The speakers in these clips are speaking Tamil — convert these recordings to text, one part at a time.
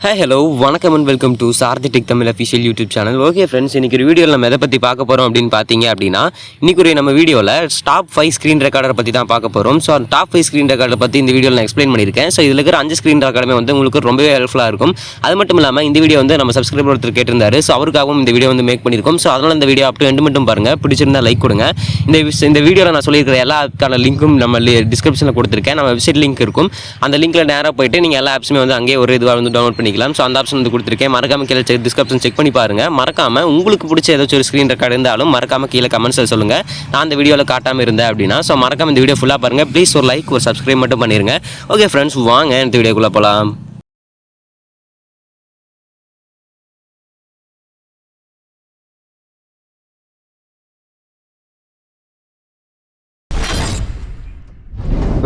ஹாய் ஹலோ வணக்கம் and welcome to Sarathi tech Tamil official YouTube channel. Okay friends, இன்றைக்கி ஒரு வீடியோவில் நம்ம எதை பற்றி பார்க்க போகிறோம் அப்படின்னு பார்த்தீங்க அப்படின்னா, இன்றைக்கி நம்ம வீடியோவில் டாப் 5 ஸ்க்ரீன் ரெக்கார்டரை பற்றி தான் பார்க்க போகிறோம். ஸோ அந்த டாப் 5 ஸ்க்ரீன் ரெக்கார்டரை பற்றி இந்த வீடியோவில் நான் எக்ஸ்பிளைன் பண்ணியிருக்கேன். ஸோ இதில் இருக்கிற 5 ஸ்க்ரீன் ரெக்கார்டுமே உங்களுக்கு ரொம்பவே ஹெல்ப்ஃபுல்லாக இருக்கும். அது மட்டும் இல்லாமல் இந்த வீடியோ நம்ம சப்ஸ்கிரைபர் ஒருத்தர் கேட்டிருந்தாரு. ஸோ அவருக்காகவும் இந்த வீடியோ மேக் பண்ணியிருக்கோம். ஸோ அதனால் இந்த வீடியோ அப் டு எண்டு மட்டும் பாருங்கள். பிடிச்சிருந்தா லைக் கொடுங்க. இந்த வீடியோவில் நான் சொல்லியிருக்கிற எல்லாத்துக்கான லிங்க்கும் நம்ம டிஸ்கிரிப்ஷனில் கொடுத்துருக்கேன். நம்ம வெப்சைட் லிங்க் இருக்கும். அந்த லிங்க்கில் நேராக போயிட்டு நீங்கள் எல்லா ஆப்ஸுமே அங்கேயே ஒரு இதுவாக டவுன்லோட் பண்ணிக்கலாம். ஸோ அந்த ஆப்ஷன் கொடுத்துருக்கேன். மறக்காம கீழே டிஸ்கிரிப்ஷன் செக் பண்ணி பாருங்க. மறக்காம உங்களுக்கு பிடிச்ச ஏதாச்சும் ஒரு ஸ்கிரீன் ரெக்கார்டு இருந்தாலும் மறக்காம கீழே கமெண்ட்ஸ்ல சொல்லுங்க. நான் அந்த வீடியோவில் காட்டாம இருந்தேன் அப்படின்னா ஸோ மறக்காம இந்த வீடியோ ஃபுல்லாக பாருங்க. ப்ளீஸ் ஒரு லைக் ஒரு சப்ஸ்கிரைப் மட்டும் பண்ணிருங்க. ஓகே ஃப்ரெண்ட்ஸ், வாங்க இந்த வீடியோக்குள்ள போகலாம்.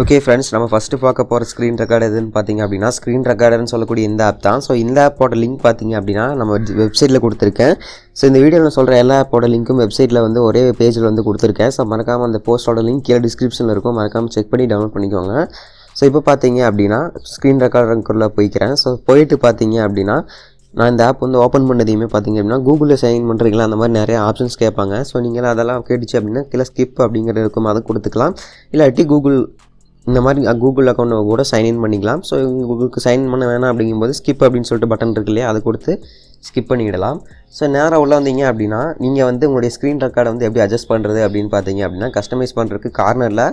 ஓகே ஃப்ரெண்ட்ஸ், நம்ம ஃபஸ்ட்டு பார்க்க போகிற ஸ்க்ரீன் ரெக்கார்டு எதுன்னு பார்த்தீங்க அப்படின்னா, ஸ்க்ரீன் ரெக்கார்டர்னு சொல்லக்கூடிய இந்த ஆப் தான். ஸோ இந்த ஆப்போட லிங்க் பார்த்தீங்க அப்படின்னா நம்ம வெப்சைட்டில் கொடுத்துருக்கேன். ஸோ இந்த வீடியோவில் சொல்கிற எல்லா ஆப்போட லிங்க்கும் வெப்சைட்டில் ஒரே பேஜில் கொடுத்துருக்கேன். ஸோ மறக்காமல் அந்த போஸ்ட்டோட லிங்க் கீழே டிஸ்கிரிப்ஷனில் இருக்கும். மறக்காமல் செக் பண்ணி டவுன்லோட் பண்ணிக்கோங்க. ஸோ இப்போ பார்த்தீங்க அப்படின்னா ஸ்க்ரீன் ரெக்கார்டருக்குள்ளே போய்க்கிறேன். ஸோ போயிட்டு பார்த்தீங்க அப்படின்னா நான் இந்த ஆப் ஓப்பன் பண்ணதையுமே பார்த்தீங்க அப்படின்னா கூகுளில் சைன் பண்ணுறீங்களா அந்த மாதிரி நிறைய ஆப்ஷன்ஸ் கேட்பாங்க. ஸோ நீங்கள் அதெல்லாம் கேட்டுச்சு அப்படின்னா கீழே ஸ்கிப் அப்படிங்கிறது இருக்கும், அதை கொடுத்துக்கலாம். இல்லாட்டி கூகுள் இந்த மாதிரி கூகுள் அக்கௌண்ட்டை கூட சைன்இன் பண்ணிக்கலாம். ஸோ உங்களுக்கு சைன் பண்ண வேணாம் அப்படிங்கும்போது ஸ்கிப் அப்படின்னு சொல்லிட்டு பட்டன் இருக்கு இல்லையா, அதை கொடுத்து ஸ்கிப் பண்ணிவிடலாம். ஸோ நேராக உள்ள வந்தீங்க அப்படின்னா நீங்கள் உங்களுடைய ஸ்க்ரீன் ரெக்கார்டை எப்படி அட்ஜஸ்ட் பண்ணுறது அப்படின்னு பார்த்தீங்க அப்படின்னா, கஸ்டமைஸ் பண்ணுறதுக்கு கார்னரில்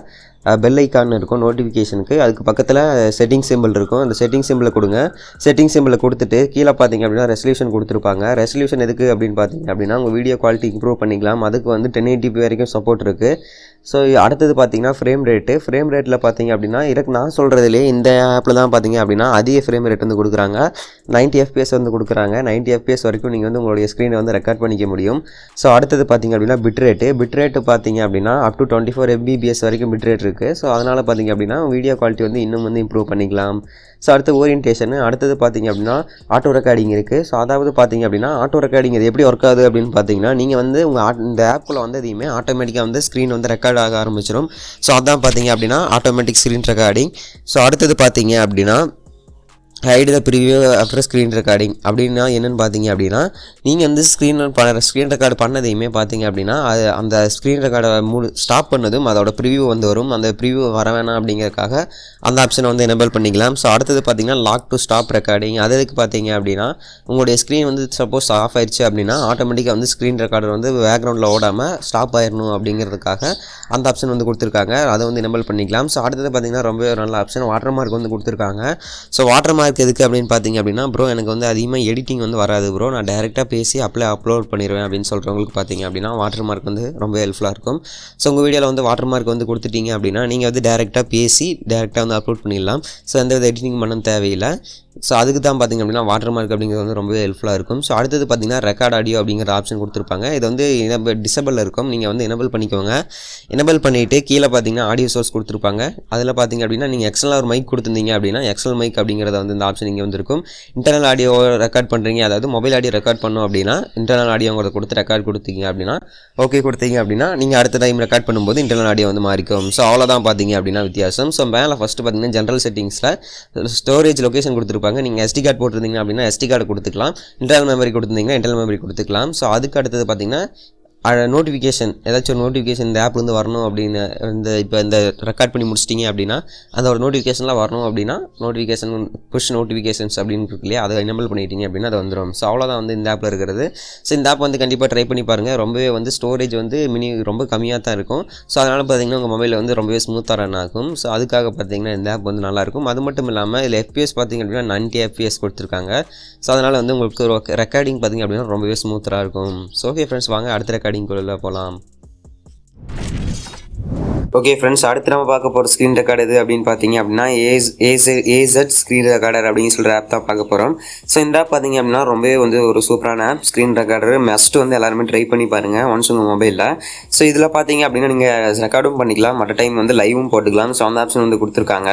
பெல் ஐக்கான் இருக்கும் நோட்டிஃபிகேஷனுக்கு. அதுக்கு பக்கத்தில் செட்டிங் சிம்பிள் இருக்கும். அந்த செட்டிங் சிம்பிளை கொடுங்க. செட்டிங் சிம்பிளை கொடுத்துட்டு கீழே பார்த்தீங்க அப்படின்னா ரெசல்யூஷன் கொடுத்துருப்பாங்க. ரெசல்யூஷன் எதுக்கு அப்படின்னு பார்த்தீங்க அப்படின்னா உங்கள் வீடியோ குவாலிட்டி இம்ப்ரூவ் பண்ணிக்கலாம். அதுக்கு 1080p வரைக்கும் சப்போர்ட் இருக்குது. ஸோ அடுத்தது பார்த்தீங்கன்னா ஃப்ரேம் ரேட்டில் பார்த்தீங்க அப்படின்னா நான் சொல்கிறதுலேயே இந்த ஆப்பில் தான் பார்த்தீங்க அப்படின்னா அதிக ஃப்ரேம் ரேட் கொடுக்குறாங்க. 90 FPS கொடுக்குறாங்க. 90 FPS வரைக்கும் நீங்கள் உங்களுடைய ஸ்க்ரீனை ரெக்கார்ட் பண்ணிக்க முடியும். ஸோ அடுத்தது பார்த்தீங்க அப்படின்னா பிட்ரேட்டு பார்த்தீங்க அப்படின்னா அப் டு 24 Mbps வரைக்கும் பிட்ரேட் இருக்குது. ஸோ அதனால் பார்த்தீங்க அப்படின்னா வீடியோ குவாலிட்டி இன்னும் இம்ப்ரூவ் பண்ணிக்கலாம். ஸோ அடுத்து ஓரியன்டேஷன். அடுத்தது பார்த்தீங்க அப்படின்னா ஆட்டோ ரெக்கார்டிங் இருக்குது. ஸோ அதாவது பார்த்தீங்க அப்படின்னா ஆட்டோ ரெக்கார்டிங் இது எப்படி ஒர்க் ஆகுது அப்படின்னு பார்த்தீங்கன்னா, நீங்கள் உங்கள் இந்த ஆப்பில் எதையுமே ஆட்டோமேட்டிக்காக ஸ்க்ரீன் ரெக்கார்ட் ஆக ஆரம்பிச்சிடும். ஸோ அதான் பார்த்தீங்க அப்படின்னா ஆட்டோமேட்டிக் ஸ்க்ரீன் ரெக்கார்டிங். ஸோ அடுத்தது பார்த்தீங்க அப்படின்னா ஹைட் த ப்ரிவியூ ஆஃப்டர் ஸ்க்ரீன் ரெக்கார்டிங் அப்படின்னா என்னென்னு பார்த்தீங்க அப்படின்னா, நீங்கள் ஸ்க்ரீன் ரெக்கார்டு பண்ணதையுமே பார்த்தீங்க அப்படின்னா அந்த ஸ்க்ரீன் ரெக்கார்டை ஸ்டாப் பண்ணதும் அதோட ப்ரிவியூ வரும். அந்த ப்ரிவியூ வர வேணாம் அப்படிங்கிறதுக்காக அந்த ஆப்ஷனை எனேபிள் பண்ணிக்கலாம். ஸோ அடுத்தது பார்த்தீங்கன்னா லாக் டு ஸ்டாப் ரெக்கார்டிங். அதுக்கு பார்த்தீங்க அப்படின்னா உங்களுடைய ஸ்க்ரீன் சப்போஸ் ஆஃப் ஆயிடுச்சு அப்படின்னா ஆட்டோமேட்டிக்காக ஸ்க்ரீன் ரெக்கார்டர் பேக்ரவுண்டில் ஓடாமல் ஸ்டாப் ஆயிடணும் அப்படிங்கிறதுக்காக அந்த ஆப்ஷன் கொடுத்துருக்காங்க. அதை எனேபிள் பண்ணிக்கலாம். ஸோ அடுத்தது பார்த்தீங்கன்னா ரொம்ப நல்ல ஆப்ஷன் வாட்டர் மார்க் கொடுத்துருக்காங்க. ஸோ வாட்டர் மார்க் எதுக்கு அப்படின்னு பார்த்தீங்க அப்படின்னா, ப்ரோ எனக்கு அதிகமாக எடிட்டிங் வராது ப்ரோ, நான் டேரெக்டாக பேசி அப்லோட் பண்ணிடுவேன் அப்படின்னு சொல்கிறவங்களுக்கு பார்த்தீங்க அப்படின்னா வாட்டர் மார்க் ரொம்ப ஹெல்ப்ஃபுல்லாக இருக்கும். ஸோ உங்கள் வீடியோவில் வாட்டர் மார்க் கொடுத்துட்டீங்க அப்படின்னா நீங்கள் டேரெக்டாக பேசி டேரெக்டாக அப்லோட் பண்ணிடலாம். ஸோ எந்த வித எடிட்டிங் பண்ண தேவையில்லை. ஸோ அதுக்கு தான் பார்த்திங்க அப்படின்னா வாட்டர் மார்க் அப்படிங்கிறது ரொம்பவே ஹெல்ப்ஃபுல்லாக இருக்கும். ஸோ அடுத்தது பார்த்திங்கன்னா ரெக்கார்ட் ஆடியோ அப்படிங்கிற ஆப்ஷன் கொடுத்துருப்பாங்க. இது டிசபிள் இருக்கும். நீங்கள் எனேபிள் பண்ணிக்கோங்க. எனேபிள் பண்ணிவிட்டு கீழே பார்த்திங்கன்னா ஆடியோ சோர்ஸ் கொடுத்துருப்பாங்க. அதில் பார்த்திங்க அப்படின்னா நீங்கள் எக்ஸ்டர்னல் ஒரு மைக் கொடுத்துருந்தீங்க அப்படின்னா எக்ஸ்டர்னல் மைக் அப்படிங்கிறத இந்த ஆப்ஷன் இங்கே இருக்கும். இன்டர்னல் ஆடியோ ரெக்கார்ட் பண்ணுறீங்க, அதாவது மொபைல் ஆடியோ ரெக்கார்ட் பண்ணோம் அப்படின்னா இன்டர்னல் ஆடியோங்கிறத கொடுத்து ரெக்கார்ட் கொடுத்தீங்க அப்படின்னா ஓகே கொடுத்தீங்க அப்படின்னா நீங்கள் அடுத்த டைம் ரெக்கார்ட் பண்ணும்போது இன்டர்னல் ஆடியோ மாறிக்கும். ஸோ அவ்வளோதான் பார்த்திங்க அப்படின்னா வித்தியாசம். ஸோ மேலே ஃபஸ்ட்டு பார்த்திங்கன்னா ஜென்ரல் செட்டிங்ஸில் ஸ்டோரேஜ் லொகேஷன் கொடுத்துருப்பாங்க. நீங்கள் SD கார்டு போட்டிருந்தீங்க அப்படின்னா SD கார்டு கொடுத்துக்கலாம். இன்டர்னல் மெமரி கொடுத்துருந்தீங்கன்னா இன்டர்னல் மெமரி கொடுத்துக்கலாம். ஸோ அதுக்கு அடுத்தது பார்த்தீங்கன்னா நோட்டிஃபிகேஷன், ஏதாச்சும் ஒரு நோட்டிஃபிகேஷன் இந்த ஆப்லேருந்து வரணும் அப்படின்னு இப்போ இந்த ரெக்கார்ட் பண்ணி முடிச்சிட்டிங்க அப்படின்னா அந்த ஒரு நோட்டிஃபிகேஷன்லாம் வரணும் அப்படின்னா புஷ் நோட்டிஃபிகேஷன்ஸ் அப்படின்னு இருக்கு இல்லையா, அதை எனேபிள் பண்ணிட்டீங்க அப்படின்னா அது வந்துடும். ஸோ அவ்வளோதான் இந்த ஆப்பில் இருக்கிறது. ஸோ இந்த ஆப் கண்டிப்பாக ட்ரை பண்ணி பாருங்கள். ரொம்பவே ஸ்டோரேஜ் ரொம்ப கம்மியாக தான் இருக்கும். ஸோ அதனால் பார்த்தீங்கன்னா உங்கள் மொபைலில் ரொம்பவே ஸ்மூத்தாக ரன் ஆகும். ஸோ அதுக்காக பார்த்தீங்கன்னா இந்த ஆப் நல்லாயிருக்கும். அது மட்டும் இல்லாமல் இதில் FPS பார்த்திங்க அப்படின்னா 90 FPS கொடுத்துருக்காங்க. ஸோ அதனால் உங்களுக்கு ரெக்கார்டிங் பார்த்திங்க அப்படின்னா ரொம்பவே ஸ்மூத்தாக இருக்கும். ஸோ ஓகே ஃப்ரெண்ட்ஸ், வாங்க அடுத்த ரெக்கார்டிங் குள்ள போகலாம். ஓகே ஃப்ரெண்ட்ஸ், அடுத்து நம்ம பார்க்க போகிற ஸ்க்ரீன் ரெக்கார்டு எது அப்படின்னு பார்த்தீங்க அப்படின்னா AZ ஸ்க்ரீன் ரெக்கார்டர் அப்படின்னு சொல்கிற ஆப் தான் பார்க்க போகிறோம். ஸோ இந்த ஆப் பார்த்தீங்க அப்படின்னா ரொம்பவே ஒரு சூப்பரான ஆப். ஸ்க்ரீன் ரெக்கார்டர் மஸ்ட் எல்லாருமே ட்ரை பண்ணி பாருங்கள் ஒன்ஸ் உங்கள் மொபைலில். ஸோ இதில் பார்த்தீங்க அப்படின்னா நீங்கள் ரெக்கார்டும் பண்ணிக்கலாம், மற்ற டைம் லைவும் போட்டுக்கலாம். ஸோ அந்த ஆப்ஷன் கொடுத்துருக்காங்க.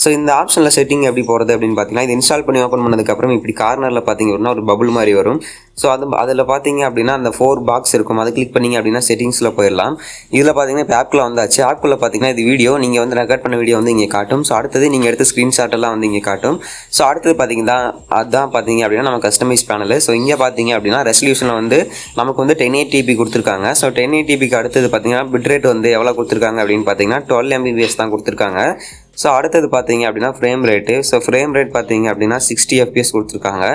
ஸோ இந்த ஆப்ஷனில் செட்டிங் எப்படி போகிறது அப்படின்னு பார்த்தீங்கன்னா, இது இன்ஸ்டால் பண்ணி ஓப்பன் பண்ணதுக்கப்புறம் இப்படி கார்னரில் பார்த்தீங்க அப்படின்னா ஒரு பபுள் மாதிரி வரும். ஸோ அதில் பார்த்தீங்க அப்படின்னா அந்த 4 பாக்ஸ் இருக்கும், அதை கிளிக் பண்ணிங்க அப்படின்னா செட்டிங்ஸில் போயிடலாம். இதில் பார்த்தீங்கன்னா இப்போ ஆப்குள்ளே வந்தாச்சு. ஆப்குள்ளே பார்த்தீங்கன்னா இது வீடியோ, நீங்கள் வந்து ரெக்கார்ட் பண்ண வீடியோ வந்து இங்கே காட்டும். ஸோ அடுத்தது நீங்கள் எடுத்த ஸ்க்ரீன்ஷாட் எல்லாம் வந்து இங்கே காட்டும். ஸோ அடுத்தது பார்த்தீங்கன்னா அதுதான் பார்த்தீங்க அப்படின்னா நம்ம கஸ்டமைஸ் பேனல். ஸோ இங்கே பார்த்தீங்க அப்படின்னா ரெசல்யூஷனில் வந்து நமக்கு வந்து 1080p கொடுத்துருக்காங்க. ஸோ 1080pக்கு அடுத்தது பார்த்தீங்கன்னா பிட்ரேட் வந்து எவ்வளோ கொடுத்துருக்காங்க அப்படின்னு பார்த்தீங்கன்னா 12 Mbps தான் கொடுத்துருக்காங்க. ஸோ அடுத்தது பார்த்தீங்க அப்படின்னா frame rate. So frame rate பார்த்தீங்க அப்படின்னா 60 fps கொடுத்துருக்காங்க.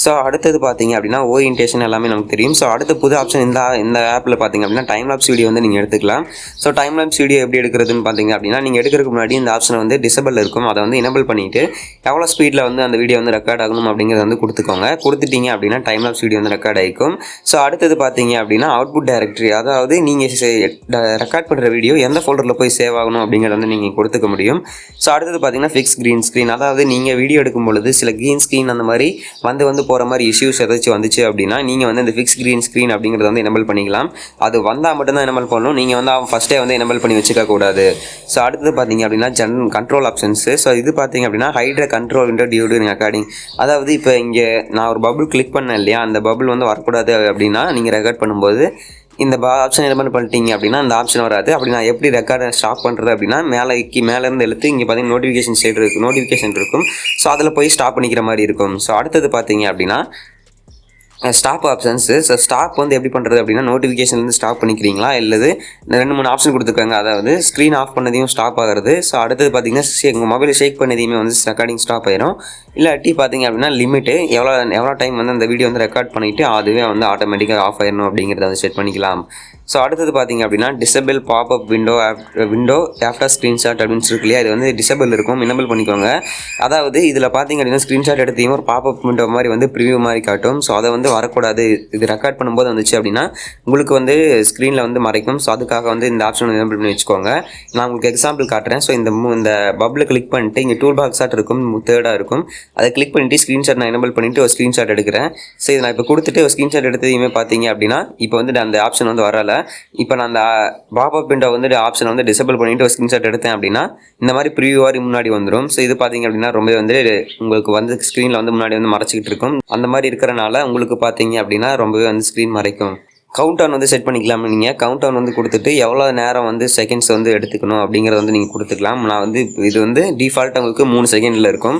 ஸோ அடுத்தது பார்த்தீங்க அப்படின்னா ஓரியன்டேஷன் எல்லாமே நமக்கு தெரியும். ஸோ அடுத்த புது ஆப்ஷன் இந்த ஆப்பில் பார்த்தீங்க அப்படின்னா டைம் லாப்ஸ் வீடியோ வந்து நீங்கள் எடுத்துக்கலாம். ஸோ டைம் லாப்ஸ் வீடியோ எப்படி எடுக்கிறதுன்னு பார்த்தீங்க அப்படின்னா நீங்கள் எடுக்கிறதுக்கு முன்னாடி இந்த ஆப்ஷனை வந்து டிசபிள் இருக்கும், அதை வந்து எனபிள் பண்ணிவிட்டு எவ்வளோ ஸ்பீடில் வந்து அந்த வீடியோ வந்து ரெக்கார்ட் ஆகணும் அப்படிங்கிறத வந்து கொடுத்துக்கோங்க. கொடுத்துட்டீங்க அப்படின்னா டைம் லாப்ஸ் வீடியோ வந்து ரெக்கார்ட் ஆகிக்கும். ஸோ அடுத்தது பார்த்தீங்க அப்படின்னா அவுட்புட் டைரக்டரி, அதாவது நீங்கள் ரெக்கார்ட் பண்ணுற வீடியோ எந்த ஃபோல்டரில் போய் சேவ் ஆகணும் அப்படிங்கிறத வந்து நீங்கள் கொடுத்துக்க முடியும். ஸோ அடுத்தது பார்த்தீங்கன்னா ஃபிக்ஸ் க்ரீன் ஸ்க்ரீன், அதாவது நீங்கள் வீடியோ எடுக்கும் பொழுது சில க்ரீன் ஸ்க்ரீன் அந்த மாதிரி வந்து போகிற மாதிரி இஷ்யூஸ் ஏதாச்சும் வந்துச்சு அப்படின்னா நீங்கள் வந்து இந்த ஃபிக்ஸ் க்ரீன் ஸ்க்ரீன் அப்படிங்கிறத வந்து எனபிள் பண்ணிக்கலாம். அது வந்தால் மட்டும்தான் எனபிள் பண்ணணும், நீங்கள் வந்து ஃபஸ்ட்டே வந்து எனபிள் பண்ணி வச்சுக்க கூடாது. ஸோ அடுத்தது பார்த்தீங்க அப்படின்னா கண்ட்ரோல் ஆப்ஷன்ஸு. ஸோ இது பார்த்தீங்க அப்படின்னா ஹைட்ர கண்ட்ரோல் விண்டோ டியூரிங் ரெக்கார்டிங், அதாவது இப்போ இங்கே நான் ஒரு பபுள் கிளிக் பண்ணேன் இல்லையா, அந்த பபுள் வந்து வரக்கூடாது அப்படின்னா நீங்கள் ரெக்கார்ட் பண்ணும்போது இந்த ஆப்ஷன் எனபிள் பண்ணிட்டீங்க அப்படின்னா அந்த ஆப்ஷன் வராது. அப்படி நான் எப்படி ரெக்கார்டை ஸ்டாப் பண்ணுறது அப்படின்னா மேலேருந்து எழுத்து இங்கே பார்த்தீங்கன்னா நோட்டிஃபிகேஷன் இருக்கும். ஸோ அதில் போய் ஸ்டாப் பண்ணிக்கிற மாதிரி இருக்கும். ஸோ அடுத்தது பார்த்தீங்க அப்படின்னா ஸ்டாப் ஆப்ஷன்ஸு. ஸோ ஸ்டாப் வந்து எப்படி பண்ணுறது அப்படின்னா நோட்டிஃபிகேஷன்லேருந்து ஸ்டாப் பண்ணிக்கிறீங்களா, இல்லது 2-3 ஆப்ஷன் கொடுத்துருக்காங்க, அதாவது ஸ்க்ரீன் ஆஃப் பண்ணதையும் ஸ்டாப் ஆகிறது. ஸோ அடுத்தது பார்த்தீங்கன்னா உங்கள் மொபைல் ஷேக் பண்ணதையுமே வந்து ரெக்கார்டிங் ஸ்டாப் ஆயிரும். இல்லாட்டி பார்த்தீங்க அப்படின்னா லிமிட்டு எவ்வளோ டைம் வந்து அந்த வீடியோ வந்து ரெக்கார்ட் பண்ணிவிட்டு அதுவே வந்து ஆட்டோமேட்டிக்காக ஆஃப் ஆயிடணும் அப்படிங்கிறத வந்து செட் பண்ணிக்கலாம். ஸோ அடுத்தது பார்த்தீங்க அப்படின்னா disable pop-up window after screenshot அப்படின்னு இருக்கு இல்லையா, இது வந்து டிசபிள் இருக்கும், எனபிள் பண்ணிக்கோங்க. அதாவது இதில் பார்த்தீங்க அப்படின்னா ஸ்க்ரீன்ஷாட் எடுத்தையும் ஒரு பாப்அப் விண்டோ மாதிரி வந்து ப்ரிவியூ மாதிரி காட்டும். ஸோ அதை வந்து வரக்கூடாது, இது ரெக்கார்ட் பண்ணும்போது வந்துச்சு அப்படின்னா உங்களுக்கு வந்து ஸ்க்ரீனில் வந்து மறைக்கும். ஸோ அதுக்காக வந்து இந்த ஆப்ஷன் எனபிள் பண்ணி வச்சுக்கோங்க. நான் உங்களுக்கு எக்ஸாம்பிள் காட்டுறேன். ஸோ இந்த பப்பில் கிளிக் பண்ணிட்டு இங்கே டூல் பாக்ஸாட் இருக்கும், தேர்டாக இருக்கும், அதை கிளிக் பண்ணிவிட்டு ஸ்க்ரீன்ஷாட் நான் எனபிள் பண்ணிவிட்டு ஒரு ஸ்க்ரீன்ஷாட் எடுக்கிறேன். ஸோ இதை நான் இப்போ கொடுத்துட்டு ஒரு ஸ்க்ரீன்ஷாட் எடுத்ததையுமே பார்த்தீங்க அப்படின்னா இப்போ வந்து அந்த ஆப்ஷன் வந்து வரலை. இப்போ நான் அந்த பாப்அப் விண்டோ வந்து ஆப்ஷனை வந்து டிசபிள் பண்ணிவிட்டு ஒரு ஸ்க்ரீன்ஷாட் எடுத்தேன் அப்படின்னா இந்த மாதிரி ப்ரிவியூவாக முன்னாடி வந்துடும். ஸோ இது பார்த்தீங்க அப்படின்னா ரொம்ப வந்து உங்களுக்கு வந்து ஸ்க்ரீனில் வந்து முன்னாடி வந்து மறைச்சிக்கிட்டு இருக்கும். அந்த மாதிரி இருக்கிறனால உங்களுக்கு பார்த்தீங்க அப்படின்னா ரொம்பவே வந்து ஸ்க்ரீன் மறைக்கும். கவுண்ட் டவுன் வந்து செட் பண்ணிக்கலாம். நீங்கள் கவுண்ட் டவுன் வந்து கொடுத்துட்டு எவ்வளோ நேரம் வந்து செகண்ட்ஸ் வந்து எடுத்துக்கணும் அப்படிங்கிறத வந்து நீங்கள் கொடுத்துக்கலாம். நான் வந்து இது வந்து டிஃபால்ட்டாக உங்களுக்கு 3 செகண்டில் இருக்கும்.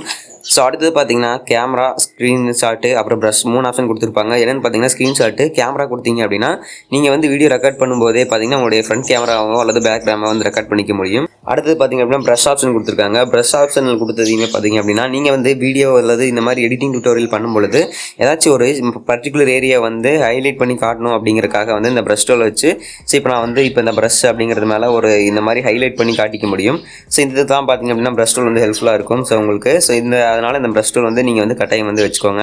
ஸோ அடுத்தது பார்த்தீங்கன்னா கேமரா, ஸ்க்ரீன்ஷாட்டு, அப்புறம் ப்ரஷ் 3 ஆப்ஷன் கொடுத்துருப்பாங்க. என்னென்னு பார்த்தீங்கன்னா ஸ்க்ரீன்ஷாட்டு கேமரா கொடுத்தீங்க அப்படின்னா நீங்கள் வந்து வீடியோ ரெக்கார்ட் பண்ணும்போதே பார்த்தீங்கன்னா உங்களுடைய ஃப்ரண்ட் கேமராவோ அல்லது பேக் கேமரா வந்து ரெக்கார்ட் பண்ணிக்க முடியும். அடுத்தது பார்த்தீங்க அப்படின்னா ப்ரஷ் ஆப்ஷன் கொடுத்துருக்காங்க. ப்ரஷ் ஆப்ஷன் கொடுத்ததையுமே பார்த்தீங்க அப்படின்னா நீங்கள் வந்து வீடியோ அல்லது இந்த மாதிரி எடிட்டிங் டியூட்டோரியல் பண்ணும்பொழுது ஏதாச்சும் ஒரு பர்டிகுலர் ஏரியா வந்து ஹைலைட் பண்ணி காட்டணும் அப்படிங்கிறதுக்காக வந்து இந்த ப்ரஷ் டூல் வச்சு இப்போ நான் வந்து இப்போ இந்த ப்ரஷ் அப்படிங்கிறது மேலே ஒரு இந்த மாதிரி ஹைலைட் பண்ணி காட்டிக்க முடியும். ஸோ இது தான் பார்த்தீங்க அப்படின்னா ப்ரஷ் டூல் வந்து ஹெல்ப்ஃபுல்லாக இருக்கும். ஸோ உங்களுக்கு ஸோ அதனால் இந்த ப்ரஷ் டூல் வந்து நீங்கள் வந்து கட்டாயம் வந்து வச்சுக்கோங்க.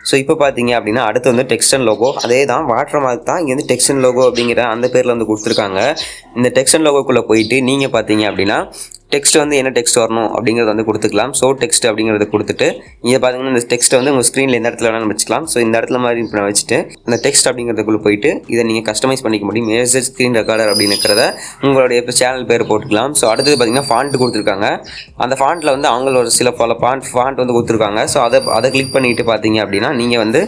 ஸோ இப்போ பார்த்தீங்க அப்படின்னா அடுத்து வந்து டெக்ஸ்ட் அண்ட் லோகோ, அதே தான் வாட்டர் மார்க் தான் இங்கே வந்து டெக்ஸ்ட் அண்ட் லோகோ அப்படிங்கிற அந்த பேரில் வந்து கொடுத்துருக்காங்க. இந்த டெக்ஸ்ட் அண்ட் லோகோக்குள்ளே போயிட்டு நீங்கள் பார்த்தீங்க அப்படின்னா டெக்ஸ்ட் வந்து என்ன டெக்ஸ்ட் வரணும் அப்படிங்கிறது வந்து கொடுத்துக்கலாம். ஸோ டெக்ஸ்ட் அப்படிங்கிறது கொடுத்துட்டு இங்கே பார்த்தீங்கன்னா இந்த டெக்ஸ்ட்டை வந்து உங்கள் ஸ்க்ரீனில் எந்த இடத்துல வேணாலும் வச்சுக்கலாம். ஸோ இந்த இடத்துல மாதிரி இப்போ நான் வச்சுட்டு இந்த டெக்ஸ்ட் அப்படிங்கிறதுக்குள்ளே போயிட்டு இதை நீங்கள் கஸ்டமைஸ் பண்ணிக்க முடியும். மேஜர் ஸ்க்ரீன் ரெக்கார்டர் அப்படின்னு இருக்கிறத உங்களுடைய இப்போ சேனல் பேர் போட்டுக்கலாம். ஸோ அடுத்தது பார்த்தீங்கன்னா ஃபாண்ட் கொடுத்துருக்காங்க. அந்த ஃபாண்ட்டில் வந்து அவங்களோட சில பல ஃபாண்ட் வந்து கொடுத்துருக்காங்க. ஸோ அதை கிளிக் பண்ணிட்டு பார்த்தீங்க அப்படின்னா நீங்கள் வந்து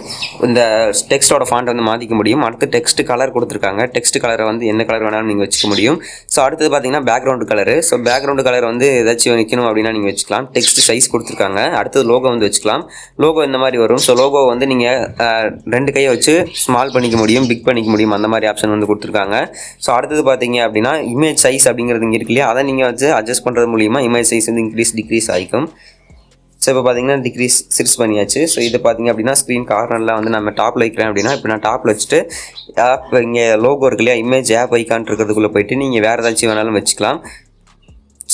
இந்த டெக்ஸ்ட்டோட ஃபாண்ட் வந்து மாற்றிக்க முடியும். அடுத்து டெக்ஸ்ட் கலர் கொடுத்துருக்காங்க. டெக்ஸ்ட் கலரை வந்து என்ன கலர் வேணாலும் நீங்கள் வச்சுக்க முடியும். ஸோ அடுத்தது பார்த்தீங்கன்னா background colour. So background colour வந்து ஏதாச்சும் வைக்கணும் அப்படின்னா நீங்கள் வச்சுக்கலாம். டெக்ஸ்ட் சைஸ் கொடுத்துருக்காங்க. அடுத்தது லோகோ வந்து வச்சுக்கலாம். லோகோ இந்த மாதிரி வரும். ஸோ லோகோ வந்து நீங்கள் 2 கையை வச்சு ஸ்மால் பண்ணிக்க முடியும், பிக் பண்ணிக்க முடியும், அந்த மாதிரி ஆப்ஷன் வந்து கொடுத்துருக்காங்க. ஸோ அடுத்தது பார்த்தீங்க அப்படின்னா இமேஜ் சைஸ் அப்படிங்கிறது இங்கே இருக்கு இல்லையா, அதை நீங்கள் வச்சு அட்ஜஸ்ட் பண்ணுறது மூலிமா இமேஜ் சைஸ் வந்து டிக்ரீஸ் ஆகிக்கும். ஸோ இப்போ பார்த்தீங்கன்னா சிக்ஸ் பண்ணியாச்சு. ஸோ இது பார்த்தீங்க அப்படின்னா ஸ்க்ரீன் கார்னரில் வந்து நம்ம டாப்பில் வைக்கிறேன் அப்படின்னா இப்போ நான் டாப்பில் வச்சுட்டு ஆப் இங்கே லோகோ இருக்கு இல்லையா, இமேஜ் ஆப் ஐக்கான் இருக்கிறதுக்குள்ளே போயிட்டு நீங்கள் வேறு ஏதாச்சும் வேணாலும் வச்சுக்கலாம்.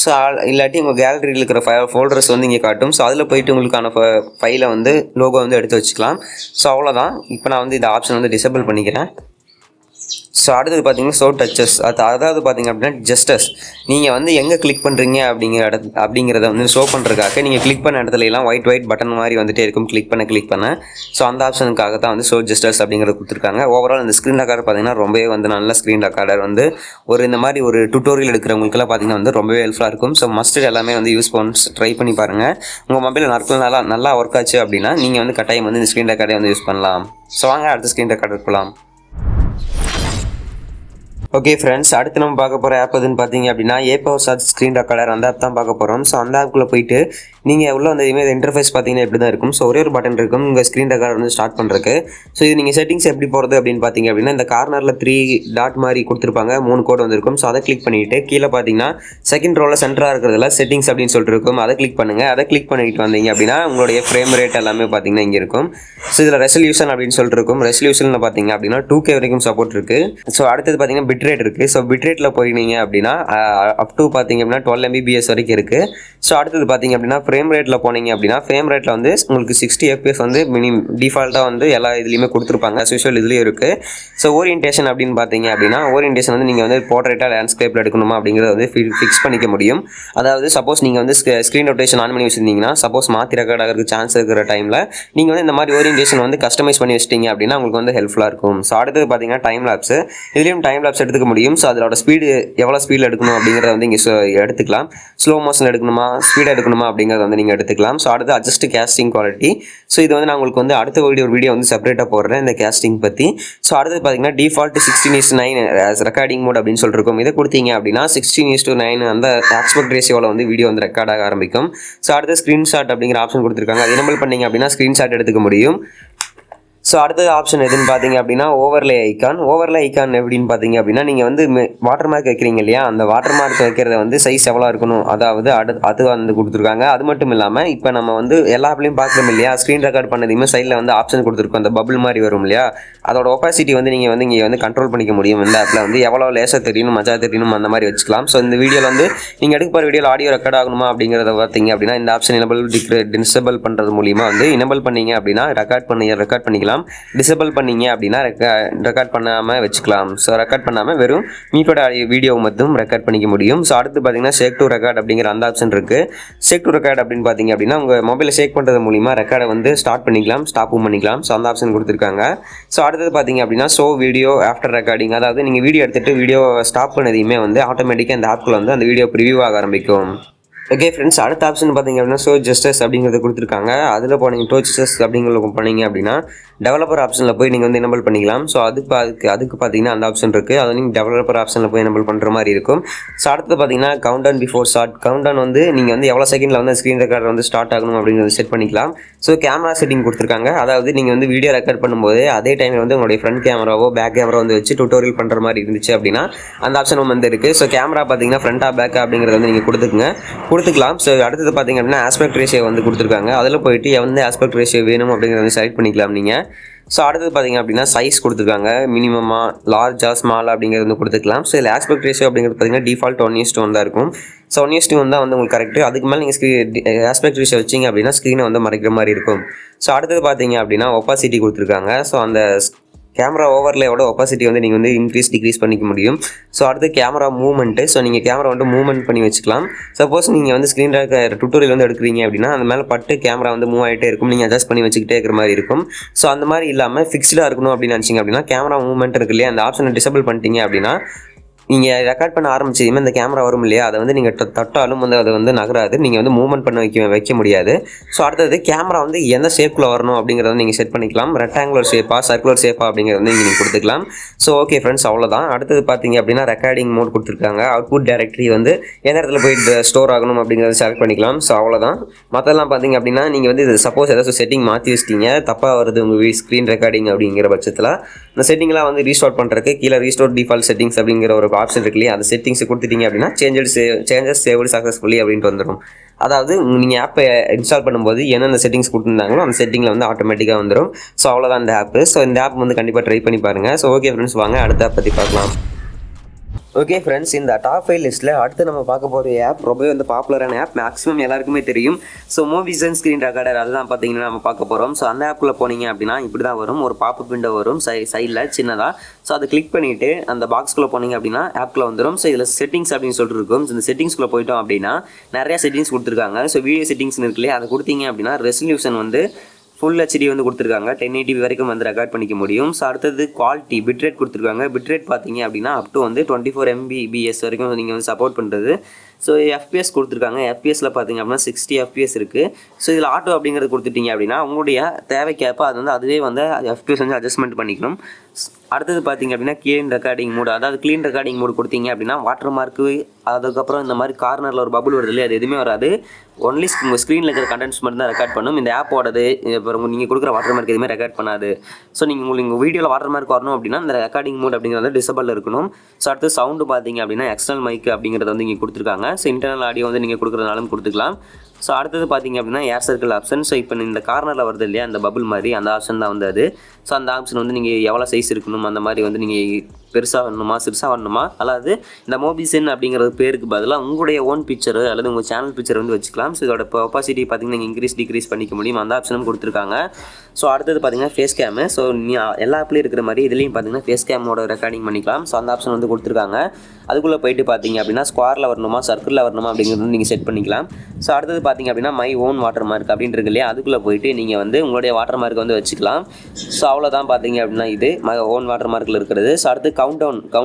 ஸோ இல்லாட்டி உங்கள் கேலரியில் இருக்கிற ஃபோல்டர்ஸ் வந்து இங்கே காட்டும். ஸோ அதில் போயிட்டு உங்களுக்கான ஃபைலை வந்து லோகோ வந்து எடுத்து வச்சுக்கலாம். ஸோ அவ்வளோதான். இப்போ நான் வந்து இந்த ஆப்ஷன் வந்து டிசேபிள் பண்ணிக்கிறேன். ஸோ அடுத்தது பார்த்தீங்கன்னா ஷோ டச்சஸ் அதாவது பார்த்தீங்க அப்படின்னா ஜஸ்டஸ் நீங்கள் வந்து எங்கே கிளிக் பண்ணுறீங்க அப்படிங்கிறத வந்து ஷோ பண்ணுறதுக்காக நீங்கள் கிளிக் பண்ண இடத்துலலாம் ஒயிட் பட்டன் மாதிரி வந்துட்டே இருக்கும் கிளிக் பண்ண. ஸோ அந்த ஆப்ஷனுக்காக தான் வந்து ஷோ ஜஸ்டஸ் அப்படிங்கிறது கொடுத்துருக்காங்க. ஓவரால் இந்த ஸ்க்ரீன் ரெக்கார்டர் பார்த்தீங்கன்னா ரொம்பவே வந்து நல்ல ஸ்க்ரீன் ரெக்கார்டர் வந்து இந்த மாதிரி ஒரு டுட்டோரியல் எடுக்கிறவங்களுக்குலாம் பார்த்தீங்கன்னா வந்து ரொம்பவே ஹெல்ப்ஃபுல்லாக இருக்கும். ஸோ மஸ்ட்டு எல்லாமே வந்து யூஸ் பண்ணி ட்ரை பண்ணி பாருங்கள். உங்கள் மொபைலில் நல்லா ஒர்க் ஆச்சு அப்படின்னா நீங்கள் வந்து கட்டாயம் வந்து இந்த ஸ்க்ரீன் ரெக்கார்டரை வந்து யூஸ் பண்ணலாம். ஸோ வாங்க அடுத்த ஸ்க்ரீன் ரெக்கார்டர் போகலாம். ஓகே ஃப்ரெண்ட்ஸ், அடுத்து நம்ம பார்க்க போகிற ஆப் எதுன்னு பார்த்தீங்க அப்படின்னா ஏபவர்சார்ஜ் ஸ்க்ரீன் ரெக்கார்டர் அந்த ஆப் தான் பார்க்க போகிறோம். ஸோ அந்த ஆப்புக்குள்ளே போயிட்டு நீங்கள் உள்ள வந்து இமேஜ் இன்டர்ஃபேஸ் பார்த்தீங்கன்னா எப்படி தான் இருக்கும். ஸோ ஒரே ஒரு பட்டன் இருக்கும் உங்கள் ஸ்க்ரீன் ரெக்கார்டர் வந்து ஸ்டார்ட் பண்ணுறதுக்கு. ஸோ இது நீங்கள் செட்டிங்ஸ் எப்படி போகிறது அப்படின்னு பார்த்தீங்க அப்படின்னா இந்த கார்னரில் 3 டாட் மாதிரி கொடுத்துருப்பாங்க, 3 கோடு வந்துருக்கும். ஸோ அதை கிளிக் பண்ணிவிட்டு கீழே பார்த்தீங்கன்னா செகண்ட் ரோவில் சென்டராக இருக்கிறதுல செட்டிங்ஸ் அப்படின்னு சொல்லிட்டு இருக்கும், அதை கிளிக் பண்ணுங்கள். அதை கிளிக் பண்ணிட்டு வந்தீங்க அப்படின்னா உங்களுடைய ஃப்ரேம் ரேட் எல்லாமே பார்த்தீங்கன்னா இங்கே இருக்கும். ஸோ இதில் ரெசல்யூஷன் அப்படின்னு சொல்லிட்டு இருக்கும். ரெசல்யூஷனில் பார்த்தீங்க அப்படின்னா 2K வரைக்கும் சப்போர்ட் இருக்குது. ஸோ அடுத்தது பார்த்தீங்கன்னா பிட்ரேட் இருக்குது. ஸோ பிட்ரேட்டில் போயிருந்தீங்க அப்படின்னா அப் டு பார்த்தீங்க அப்படின்னா 12 Mbps வரைக்கும் இருக்குது. ஸோ அடுத்தது பார்த்தீங்க அப்படின்னா ஃப்ரேம் ரேட்டில் போனீங்க அப்படின்னா ஃப்ரேம் ரேட்டில் வந்து உங்களுக்கு 60 FPS வந்து டிஃபால்ட்டாக வந்து எல்லா இதுலேயுமே கொடுத்துருப்பாங்க. ஸ்பெஷல் இதுலேயும் இருக்குது. ஸோ ஓரியன்டேஷன் அப்படின்னு பார்த்தீங்க அப்படின்னா ஓரியன்டேஷன் வந்து நீங்கள் வந்து போர்ட்ரேட்டாக லேண்ட்ஸ்கேப்பில் எடுக்கணுமா அப்படிங்கிறத வந்து ஃபிக்ஸ் பண்ணிக்க முடியும். அதாவது சப்போஸ் நீங்கள் வந்து ஸ்க்ரீன் ரொட்டேஷன் ஆன் பண்ணி வச்சுருந்தீங்கன்னா சப்போஸ் மாற்றி ரெக்கார்ட் ஆகிறதுக்கு சான்ஸ் இருக்கிற டைமில் நீங்கள் வந்து இந்த மாதிரி ஓரியன்டேஷன் வந்து கஸ்டமைஸ் பண்ணி வச்சிட்டிங்க அப்படின்னா உங்களுக்கு வந்து ஹெல்ப்ஃபுல்லாக இருக்கும். ஸோ அடுத்தது பார்த்தீங்கன்னா டைம் லேப்ஸ், இதுலேயும் டைம் லேப்ஸ் எடுத்துக்க முடியும். ஸோ அதோட ஸ்பீடு எவ்வளோ ஸ்பீடில் எடுக்கணும் அப்படிங்கிறத வந்து இங்கே எடுத்துக்கலாம். ஸ்லோ மோஷன் எடுக்கணுமா ஸ்பீடாக எடுக்கணுமா அப்படிங்கிறத வந்து நீங்கள் எடுத்துக்கலாம். ஸோ அடுத்து அட்ஜஸ்ட் கேஸ்டிங் குவாலிட்டி. ஸோ இது வந்து நான் உங்களுக்கு வந்து அடுத்த வீடியோ வந்து செப்பரேட்டாக போடுறேன் இந்த கேஸ்டிங் பற்றி. ஸோ அடுத்தது பார்த்தீங்கன்னா டிஃபால்ட் 16:9 ரெக்கார்டிங் மோட் அப்படின்னு சொல்லிருக்கோம். இதை கொடுத்தீங்க அப்படின்னா 16:9 அந்த ஆஸ்பெக்ட் ரேஷியோவில் வந்து வீடியோ வந்து ரெக்கார்ட் ஆக ஆரம்பிக்கும். ஸோ அடுத்து ஸ்க்ரீன்ஷாட் அப்படிங்கிற ஆப்ஷன் கொடுத்துருக்காங்க. அது எனேபிள் பண்ணிங்க அப்படின்னா ஸ்க்ரீன்ஷாட் எடுத்துக்க முடியும். ஸோ அடுத்த ஆப்ஷன் எதுன்னு பார்த்தீங்க அப்படின்னா ஓவர்லே ஐக்கான் எப்படின்னு பார்த்தீங்க அப்படின்னா நீங்கள் வந்து வாட்டர் மார்க் வைக்கிறீங்க இல்லையா, அந்த வாட்டர் மார்க் வைக்கிறத வந்து சைஸ் எவ்வளோ இருக்கணும் அதாவது அது வந்து கொடுத்துருக்காங்க. அது மட்டும் இல்லாமல் இப்போ நம்ம வந்து எல்லா ஆப்லையும் பார்க்குறோம் இல்லையா, ஸ்க்ரீன் ரெக்கார்ட் பண்ணதையுமே சைடில் வந்து ஆப்ஷன் கொடுத்துருக்கோம், அந்த பபிள் மாதிரி வரும் இல்லையா, அதோட ஒப்பாசிட்டி வந்து நீங்கள் வந்து இங்கே வந்து கண்ட்ரோல் பண்ணிக்க முடியும். இந்த ஆப்பில் வந்து எவ்வளோ லேசாக தெரியணும் மஜா தெரியணும் அந்த மாதிரி வச்சுக்கலாம். ஸோ இந்த வீடியோவில் வந்து நீங்கள் எடுக்க போகிற வீடியோவில் ஆடியோ ரெக்கார்ட் ஆகணுமா அப்படிங்கிறத பார்த்தீங்க அப்படின்னா இந்த ஆப்ஷன் டிசேபிள் பண்ணுறது மூலிமா வந்து எனேபிள் பண்ணீங்க அப்படின்னா ரெக்கார்ட் பண்ணிக்கலாம். டிசேபிள் பண்ணீங்க அப்படின்னா ரெக்கார்ட் பண்ணாமல் வச்சுக்கலாம். ஸோ ரெக்கார்ட் பண்ணாமல் வெறும் மீட்டோட வீடியோ மட்டும் ரெக்கார்ட் பண்ணிக்க முடியும். ஸோ அடுத்து பார்த்தீங்கன்னா ஷேக் டு ரெக்கார்ட் அப்படிங்கிற அந்த ஆப்ஷன் இருக்குது. ஷேக் டு ரெக்கார்ட் அப்படின்னு பார்த்தீங்க அப்படின்னா உங்கள் மொபைலில் ஷேக் பண்ணுறது மூலிமா ரெக்கார்டை வந்து ஸ்டார்ட் பண்ணிக்கலாம், ஸ்டாப்பும் பண்ணிக்கலாம். ஸோ அந்த ஆப்ஷன் கொடுத்துருக்காங்க. ஸோ அடுத்தது பார்த்தீங்க அப்படின்னா ஷோ வீடியோ ஆஃப்டர் ரெக்கார்டிங், அதாவது நீங்கள் வீடியோ எடுத்துகிட்டு வீடியோ ஸ்டாப் பண்ணதையுமே வந்து ஆட்டோமேட்டிக்காக இந்த ஆப்குள்ளே வந்து அந்த வீடியோ ப்ரிவியூ ஆக ஆரம்பிக்கும். ஓகே ஃப்ரெண்ட்ஸ், அடுத்த ஆப்ஷன் பார்த்தீங்க அப்படின்னா ஷோ ஜஸ்டஸ் அப்படிங்கிறத கொடுத்துருக்காங்க. அதில் போனீங்க டோ ஜஸ்டஸ் அப்படிங்கிறத போனீங்க அப்படின்னா டெவலப்பர் ஆப்ஷனில் போய் நீங்கள் வந்து எனேபிள் பண்ணிக்கலாம். ஸோ அதுக்கு பார்த்தீங்கன்னா அந்த ஆப்ஷன் இருக்குது, அதை நீங்கள் டெவலப்பர் ஆப்ஷனில் போய் எனேபிள் பண்ணுற மாதிரி இருக்கும். ஸோ அடுத்து பார்த்தீங்கன்னா கவுண்டவுன் பிஃபோர் ஸ்டார்ட், கவுண்டவுன் வந்து நீங்கள் வந்து எவ்வளோ செகண்டில் வந்து ஸ்க்ரீன் ரெக்கார்டர் வந்து ஸ்டார்ட் ஆகணும் அப்படிங்கிறத செட் பண்ணிக்கலாம். ஸோ கேமரா செட்டிங் கொடுத்துருக்காங்க, அதாவது நீங்கள் வந்து வீடியோ ரெக்கார்ட் பண்ணும்போது அதே டைமில் வந்து உங்களுடைய ஃப்ரண்ட் கேமராவோ பேக் கேமரா வந்து வச்சு டுட்டோரியல் பண்ணுற மாதிரி இருந்துச்சு அப்படின்னா அந்த ஆப்ஷன் வந்து இருக்குது. ஸோ கேமரா பார்த்தீங்கன்னா ஃப்ரண்ட்டாக பேக்கா அப்படிங்கிறத வந்து நீங்கள் கொடுத்துக்கலாம். ஸோ அடுத்தது பார்த்தீங்க அப்படின்னா ஆஸ்பெக்ட் ரேஷியோ வந்து கொடுத்துருக்காங்க, அதில் போயிட்டு எந்த ஆஸ்பெக்ட் ரேஷியோ வேணும் அப்படிங்கிறத வந்து செலக்ட் பண்ணிக்கலாம் நீங்கள். ஸோ அடுத்தது பார்த்தீங்க அப்படின்னா சைஸ் கொடுத்துருக்காங்க, மினிமமாக லார்ஜா ஸ்மால் அப்படிங்கிறது வந்து கொடுத்துக்கலாம். ஸோ இதில் ஆஸ்பெக்ட் ரேஷியோ அப்படிங்கிறது பார்த்தீங்கன்னா டிஃபால்ட் 1:1 தான் இருக்கும். ஸோ 1:1 தான் வந்து உங்களுக்கு கரெக்ட். அதுக்கு மேலே நீங்கள் ஆஸ்பெக்ட் ரேஷியோ வச்சிங்க அப்படின்னா ஸ்க்ரீனை வந்து மறைக்கிற மாதிரி இருக்கும். ஸோ அடுத்தது பார்த்தீங்க அப்படின்னா ஒப்பாசிட்டி கொடுத்துருக்காங்க. ஸோ அந்த கேமரா ஓவர்லேயோட ஒப்பாசிட்டி வந்து நீங்கள் வந்து டிக்ரீஸ் பண்ணிக்க முடியும். ஸோ அடுத்து கேமரா மூவ்மெண்ட்டு, ஸோ நீங்கள் கேமரா வந்து மூவ்மெண்ட் பண்ணி வச்சுக்கலாம். சப்போஸ் நீங்கள் வந்து ஸ்க்ரீன் டுட்டோரியல் வந்து எடுக்கிறீங்க அப்படின்னா அந்த மேலே பட்டு கேமரா வந்து மூவ் ஆகிட்டே இருக்கும், நீங்கள் அட்ஜஸ்ட் பண்ணி வச்சுக்கிட்டே இருக்கிற மாதிரி இருக்கும். ஸோ அந்த மாதிரி இல்லாமல் ஃபிக்ஸ்டாக இருக்கணும் அப்படின்னு நினச்சிங்க அப்படின்னா கேமரா மூவ்மெண்ட் இருக்கு இல்லையா, அந்த ஆப்ஷனை டிசேபிள் பண்ணிட்டீங்க அப்படின்னா நீங்கள் ரெக்கார்ட் பண்ண ஆரம்பிச்சதுமே இந்த கேமரா வரும் இல்லையா, அதை வந்து நீங்கள் தட்டாலும் வந்து அதை வந்து நகராது, நீங்கள் வந்து மூவ்மெண்ட் பண்ண வைக்க முடியாது. ஸோ அடுத்தது கேமரா வந்து எந்த ஷேப்பில் வரணும் அப்படிங்கிறத நீங்கள் செட் பண்ணிக்கலாம். ரெக்டாங்குலர் ஷேப்பா சர்க்குலர் ஷேப்பா அப்படிங்கிறத வந்து நீங்கள் கொடுத்துக்கலாம். ஸோ ஓகே ஃப்ரெண்ட்ஸ், அவ்வளோதான். அடுத்தது பார்த்தீங்க அப்படின்னா ரெக்கார்டிங் மோட் கொடுத்துருக்காங்க. அவுட்புட் டைரக்டரி வந்து எந்த இடத்துல போய் ஸ்டோர் ஆகணும் அப்படிங்கிறத செலக்ட் பண்ணிக்கலாம். ஸோ அவ்வளோதான். மற்றெல்லாம் பார்த்தீங்க அப்படின்னா நீங்கள் வந்து இது சப்போஸ் ஏதாச்சும் செட்டிங் மாற்றி வச்சிட்டீங்க, தப்பாக வருது உங்கள் ஸ்க்ரீன் ரெக்கார்டிங் அப்படிங்கிற பட்சத்தில் இந்த செட்டிங்லாம் வந்து ரீஸ்டோர் பண்ணுறதுக்கு கீழே ரீஸ்டோர் டிஃபால்ட் செட்டிங்ஸ் அப்படிங்கிற ஒரு ஆப்ஷன் இருக்கு இல்லையா, அந்த செட்டிங்ஸ் கொடுத்துட்டீங்க அப்படின்னா சேஞ்சஸ் சேவ்டு சக்ஸஸ்ஃபுல்லி அப்படின்ட்டு வந்துடும். அதாவது நீங்கள் ஆப்பை இன்ஸ்டால் பண்ணும்போது என்னென்ன செட்டிங்ஸ் கொடுத்துருந்தாங்களோ அந்த செட்டிங்கில் வந்து ஆட்டோமேட்டிக்காக வந்துடும். ஸோ அவ்வளோதான் இந்த ஆப்பு. ஸோ இந்த ஆப் வந்து கண்டிப்பாக ட்ரை பண்ணி பாருங்கள். ஸோ ஓகே ஃப்ரெண்ட்ஸ், வாங்க அடுத்த ஆப் பற்றி பார்க்கலாம். ஓகே ஃப்ரெண்ட்ஸ், இந்த டாப் 5 லிஸ்ட்டில் அடுத்து நம்ம பார்க்க போகிற ஆப் ரொம்பவே வந்து பாப்புலரான ஆப், மேக்ஸிமம் எல்லாருக்குமே தெரியும். ஸோ மூவிசன் ஸ்க்ரீன் ரெக்கார்டர் அதுதான் பார்த்தீங்கன்னா நம்ம பார்க்க போகிறோம். ஸோ அந்த ஆப்பில் போனீங்க அப்படின்னா இப்படி தான் வரும், ஒரு பாப்பப் விண்டோ வரும் சைடில் சின்னதாக. ஸோ அதை கிளிக் பண்ணிவிட்டு அந்த பாக்ஸ்குள்ளே போனீங்க அப்படின்னா ஆப்பில் வந்துடும். ஸோ இதில் செட்டிங்ஸ் அப்படின்னு சொல்லிட்டு இருக்கும். ஸோ இந்த செட்டிங்ஸ்குள்ளே போயிட்டோம் அப்படின்னா நிறையா செட்டிங்ஸ் கொடுத்துருக்காங்க. ஸோ வீடியோ செட்டிங்ஸ்னு இருக்குல்லையே, அதை கொடுத்தீங்க அப்படின்னா ரெசல்யூஷன் வந்து ஃபுல் ஹெச்டி வந்து கொடுத்துருக்காங்க, 1080p வரைக்கும் வந்து ரெக்கார்ட் பண்ணிக்க முடியும். ஸோ அடுத்தது குவாலிட்டி பிட்ரேட் கொடுத்துருக்காங்க. பிட்ரேட் பார்த்தீங்க அப்படின்னா அப் டு வந்து 24 Mbps வரைக்கும் நீங்கள் வந்து சப்போர்ட் பண்ணுறது. ஸோ எஃபிஎஸ் கொடுத்துருக்காங்க. எஃபிஎஸில் பார்த்தீங்க அப்படின்னா 60 FPS இருக்குது. ஸோ இதில் ஆட்டோ அப்படிங்கிறது கொடுத்துட்டீங்க அப்படின்னா உங்களுடைய தேவைக்கேற்ப அது வந்து அதுவே வந்து எஃபிஎஸ் வந்து அட்ஜஸ்ட்மெண்ட் பண்ணிக்கணும். அடுத்தது பார்த்தீங்க அப்படின்னா க்ளீன் ரெக்கார்டிங் மோடு, அதாவது க்ளீன் ரெக்கார்டிங் மோடு கொடுத்தீங்க அப்படின்னா வாட்டர் மார்க்கு, அதுக்கப்புறம் இந்த மாதிரி கார்னரில் ஒரு பபுள் வருது இல்லையா, அது எதுவுமே வராது. ஒன்லி உங்கள் ஸ்க்ரீனில் இருக்கிற கண்டென்ட்ஸ் மட்டும் தான் ரெக்கார்ட் பண்ணும். இந்த ஆப்போடது அப்புறம் நீங்கள் கொடுக்குற வாட்டர் மார்க் எதுவுமே ரெக்கார்ட் பண்ணாது. ஸோ உங்களுக்கு உங்கள் வீடியோவில் வாட்டர் மார்க் வரணும் அப்படின்னா இந்த ரெக்கார்டிங் மோட் அப்படிங்கிறது டிசபிள் இருக்கணும். ஸோ அடுத்து சவுண்டு பார்த்தீங்க அப்படின்னா எக்ஸ்டர்னல் மைக் அப்படிங்கிறத வந்து இங்கே கொடுத்துருக்காங்க. ஸோ இன்டர்னல் ஆடியோ வந்து நீங்கள் கொடுக்குறதுனாலும் கொடுத்துக்கலாம். ஸோ அடுத்தது பார்த்தீங்க அப்படின்னா ஏர் சர்க்கிள் ஆப்ஷன். ஸோ இப்போ இந்த கார்னரில் வருது இல்லையா அந்த பபுள் மாதிரி, அந்த ஆப்ஷன் தான் வந்து அது. ஸோ அந்த ஆப்ஷன் வந்து நீங்கள் எவ்வளோ சைஸ் இருக்கணும் அந்த மாதிரி வந்து நீங்கள் பெருசாக வரணுமா சிறுசாக வரணுமா, அதாவது இந்த மோபிசன் அப்படிங்கிறது பேருக்கு பதிலாக உங்களுடைய ஓன் பிக்சர் அல்லது உங்கள் சேனல் பிக்சர் வந்து வச்சுக்கலாம். ஸோ இதோட ஒப்பாசிட்டி பார்த்தீங்கன்னா நீங்கள் இன்க்ரீஸ் டிக்ரீஸ் பண்ணிக்க முடியும், அந்த ஆப்ஷனும் கொடுத்துருக்காங்க. ஸோ அடுத்தது பார்த்தீங்கன்னா ஃபேஸ் கேமு. ஸோ எல்லா ஆப்லேயும் இருக்கிற மாதிரி இதுலேயும் பார்த்தீங்கன்னா ஃபேஸ் கேமோட ரெக்கார்டிங் பண்ணிக்கலாம். ஸோ அந்த ஆப்ஷன் வந்து கொடுத்துருக்காங்க. அதுக்குள்ளே போயிட்டு பார்த்தீங்க அப்படின்னா ஸ்கொயரில் வரணுமா சர்க்கிளில் வரணுமா அப்படிங்கிறது நீங்கள் செட் பண்ணிக்கலாம். ஸோ அடுத்தது பார்த்தீங்க அப்படின்னா மை ஓன் வாட்டர் மார்க் அப்படின்னு இருக்கு இல்லையா, அதுக்குள்ளே போயிட்டு நீங்கள் வந்து உங்களுடைய வாட்டர் மார்க் வந்து வச்சுக்கலாம். ஸோ அவ்வளோதான் பார்த்தீங்க அப்படின்னா இது ஓன் வாட்டர் மார்க்கில் இருக்கிறது. ஸோ அடுத்து கவுண்ட்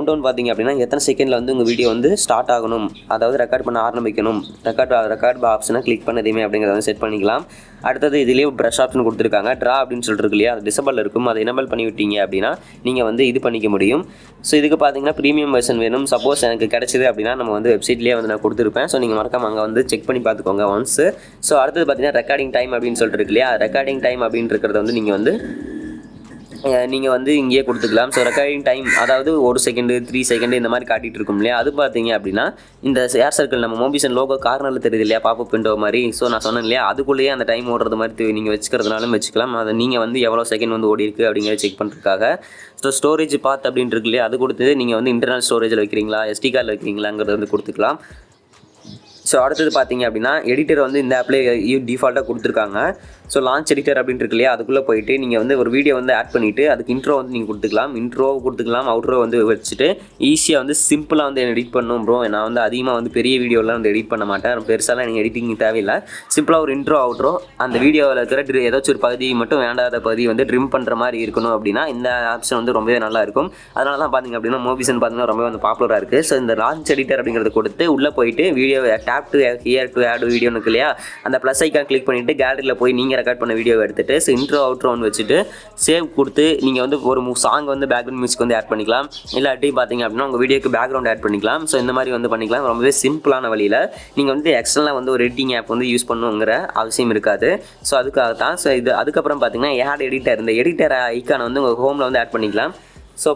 டவுன் பார்த்தீங்க அப்படின்னா எத்தனை செகண்டில் வந்து உங்கள் வீடியோ வந்து ஸ்டார்ட் ஆகணும், அதாவது ரெக்கார்ட் பண்ண ஆரம்பிக்கணும், ரெக்கார்ட் ஆப்ஷனை கிளிக் பண்ணதையுமே அப்படிங்கிறத வந்து செட் பண்ணிக்கலாம். அடுத்தது இதுலேயே ப்ரஷ் ஆப்ஷன் கொடுத்துருக்காங்க. ட்ரா அப்படின்னு சொல்லிட்டு இருக்கு இல்லையா, அது டிசபிள் இருக்கும், அதை எனபிள் பண்ணி விட்டீங்க அப்படின்னா நீங்கள் வந்து இது பண்ணிக்க முடியும். ஸோ இதுக்கு பார்த்தீங்கன்னா ப்ரீமியம் வெர்ஷன் வேணும். சப்போஸ் எனக்கு கிடைச்சிது அப்படின்னா நம்ம வந்து வெப்சைட்லேயே வந்து நான் கொடுத்துருப்பேன். ஸோ நீங்கள் மறக்காம அங்கே வந்து செக் பண்ணி பார்த்துக்கோங்க ஒன்ஸ். ஸோ அடுத்தது பார்த்தீங்கன்னா ரெக்கார்டிங் டைம் அப்படின்னு சொல்லிட்டு இருக்கு இல்லையா, ரெக்கார்டிங் டைம் அப்படின்னு இருக்கிறத வந்து நீங்கள் வந்து இங்கேயே கொடுத்துக்கலாம். ஸோ ரெக்கார்டிங் டைம் அதாவது 1 செகண்டு 3 செகண்டு இந்த மாதிரி காட்டிகிட்டு இருக்கும் இல்லையா, அது பார்த்தீங்க அப்படின்னா இந்த ஏர் சர்க்கிள் நம்ம மோபிசன் லோகோ கார்னரில் தெரியுது இல்லையா பாப்பப் விண்டோ மாதிரி. ஸோ நான் சொன்னேன் இல்லையா, அதுக்குள்ளேயே அந்த டைம் ஓடுறது மாதிரி நீங்கள் வச்சுக்கிறதுனாலும் வச்சுக்கலாம். அதை நீங்கள் வந்து எவ்வளோ செகண்ட் வந்து ஓடி இருக்குது அப்படிங்கிறத செக் பண்ணுறதுக்காக. ஸோ ஸ்டோரேஜ் பாத் அப்படின்னு இருக்கு இல்லையா, அது கொடுத்து நீங்கள் வந்து இன்டர்னல் ஸ்டோரேஜில் வைக்கிறீங்களா SD கார்டில் வைக்கிறீங்களாங்கிறது வந்து கொடுத்துக்கலாம். ஸோ அடுத்தது பார்த்தீங்க அப்படின்னா எடிட்டர் வந்து இந்த ஆப்லேயே டிஃபால்ட்டாக கொடுத்துருக்காங்க. ஸோ லான்ச் எடிட்டர் அப்படின்னு இருக்கு இல்லையா, அதுக்குள்ளே போயிட்டு நீங்கள் வந்து ஒரு வீடியோ வந்து ஆட் பண்ணிவிட்டு அதுக்கு இன்ட்ரோ வந்து நீங்கள் கொடுத்துக்கலாம். அவுட்ரோ வந்து வச்சுட்டு ஈஸியாக வந்து சிம்பிளாக வந்து எடிட் பண்ணணும் ப்ரோ. நான் வந்து அதிகமாக வந்து பெரிய வீடியோலாம் வந்து எடிட் பண்ண மாட்டேன், பெருசாலாம் எனக்கு எடிட்டிங் தேவையில்லை. சிம்பிளாக ஒரு இன்ட்ரோ அவுட்ரோ அந்த வீடியோவில் இருக்கிற ஏதாச்சும் ஒரு பகுதி மட்டும் வேண்டாத பகுதி வந்து ட்ரிம் பண்ணுற மாதிரி இருக்கணும் அப்படின்னா இந்த ஆப்ஷன் வந்து ரொம்பவே நல்லா இருக்கும். அதனால தான் பார்த்தீங்க அப்படின்னா மோபிசன் பார்த்தீங்கன்னா ரொம்பவே வந்து பாப்புலராக இருக்குது. ஸோ இந்த லான்ச் எடிட்டர் அப்படிங்கிறத கொடுத்து உள்ளே போயிட்டு video tap to here to add வீடியோன்னு இருக்கு இல்லையா, அந்த ப்ளஸ் ஐக்கான் கிளிக் பண்ணிவிட்டு கேலரியில் போய் நீங்கள் ரெக்கார்ட் பண்ண வீடியோவை எடுத்துகிட்டு ஸோ இன்ட்ரோ அவுட்ரோன்னு வச்சுட்டு சேவ் கொடுத்து நீங்கள் வந்து ஒரு சாங் வந்து பேக்ரவுண்ட் மியூசிக் வந்து ஆட் பண்ணிக்கலாம். இல்லாட்டி பார்த்தீங்க அப்படின்னா உங்கள் வீடியோக்கு பேக்ரவுண்ட் ஆட் பண்ணிக்கலாம். ஸோ இந்த மாதிரி வந்து பண்ணிக்கலாம். ரொம்பவே சிம்பிளான வழியில் நீங்கள் வந்து எக்ஸ்டர்னலாக வந்து ஒரு எடிட்டிங் ஆப் வந்து யூஸ் பண்ணுங்கிற அவசியம் இருக்காது. ஸோ அதுக்காக தான். ஸோ இது அதுக்கப்புறம் பார்த்தீங்கன்னா ஆட் எடிட்டர், இந்த எடிட்டர் ஐக்கானை வந்து உங்கள் ஹோமில் வந்து ஆட் பண்ணிக்கலாம். ஸோ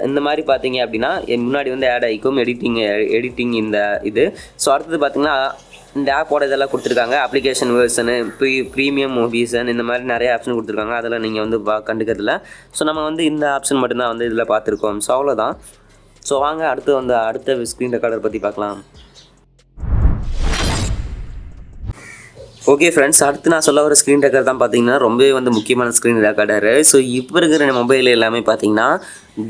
இந்த மாதிரி பார்த்தீங்க அப்படின்னா முன்னாடி வந்து ஆட் ஆகிக்கும் எடிட்டிங் இந்த இது. ஸோ அடுத்தது பார்த்தீங்கன்னா இந்த ஆப்போட இதெல்லாம் கொடுத்துருக்காங்க. அப்ளிகேஷன் வெர்ஷனு, ப்ரீமியம் மூவிசன், இந்த மாதிரி நிறைய ஆப்ஷன் கொடுத்துருக்காங்க. அதெல்லாம் நீங்கள் வந்து கண்டுக்கிறதில்ல. ஸோ நம்ம வந்து இந்த ஆப்ஷன் மட்டும்தான் வந்து இதில் பார்த்துருக்கோம். ஸோ அவ்வளோதான். ஸோ வாங்க அடுத்த ஸ்க்ரீன் ரெக்கார்டர் பற்றி பார்க்கலாம். ஓகே ஃப்ரெண்ட்ஸ், அடுத்து நான் சொல்ல வர ஸ்க்ரீன் ரெக்கார்டர் தான் பார்த்தீங்கன்னா ரொம்பவே வந்து முக்கியமான ஸ்க்ரீன் ரெக்கார்டரு. ஸோ இப்போ இருக்கிற மொபைல் எல்லாமே பார்த்தீங்கன்னா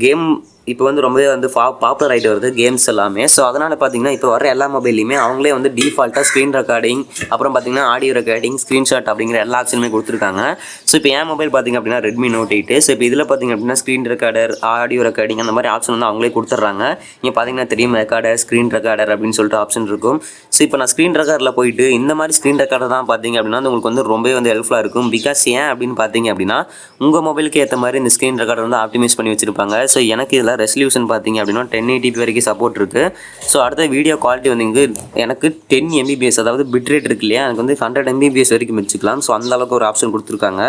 கேம் இப்போ வந்து ரொம்பவே வந்து பாப்புலர் ஆகிட்டு வருது கேம்ஸ் எல்லாமே. ஸோ அதனால் பார்த்தீங்கன்னா இப்போ வர எல்லா மொபைல்லையுமே அவங்களே வந்து டிஃபால்ட்டாக ஸ்க்ரீன் ரெக்கார்டிங், அப்புறம் பார்த்தீங்கன்னா ஆடியோ ரெக்கார்டிங், ஸ்க்ரீன்ஷாட் அப்படிங்கிற எல்லா ஆப்ஷனுமே கொடுத்துருக்காங்க. ஸோ இப்போ என் மொபைல் பார்த்தீங்க அப்படின்னா Redmi Note 8. ஸோ இப்போ இதில் பார்த்தீங்க அப்படின்னா ஸ்க்ரீன் ரெக்கார்டர், ஆடியோ ரெக்கார்டிங் அந்த மாதிரி ஆப்ஷன் வந்து அவங்களே கொடுத்துட்றாங்க. இங்கே பார்த்தீங்கன்னா தெரியும் ரெக்கார்டர், ஸ்க்ரீன் ரெக்கார்டர் அப்படின்னு சொல்லிட்டு ஆப்ஷன் இருக்கும். ஸோ இப்போ நான் ஸ்க்ரீன் ரெக்கார்டில் போயிட்டு இந்த மாதிரி ஸ்க்ரீன் ரெக்கார்டர் தான் பார்த்தீங்க அப்படின்னா உங்களுக்கு வந்து ரொம்பவே வந்து ஹெல்ப்ஃபுல்லாக இருக்கும். பிகாஸ் ஏன் அப்படின்னு பார்த்தீங்க அப்படின்னா உங்கள் மொபைலுக்கு ஏற்ற மாதிரி இந்த ஸ்க்ரீன் ரெக்கார்டர் வந்து ஆப்டிமைஸ் பண்ணி வச்சுருப்பாங்க. ஸோ எனக்கு இதில் ரெசல்யூஷன் பார்த்தீங்க அப்படின்னா 1080p வரைக்கும் சப்போர்ட் இருக்குது. ஸோ அடுத்த வீடியோ குவாலிட்டி வந்து இங்கே எனக்கு 10 Mbps அதாவது பிட்ரேட் இருக்கு இல்லையா, எனக்கு வந்து 100 Mbps வரைக்கும் வச்சுக்கலாம். ஸோ அந்த அளவுக்கு ஒரு ஆப்ஷன் கொடுத்துருக்காங்க.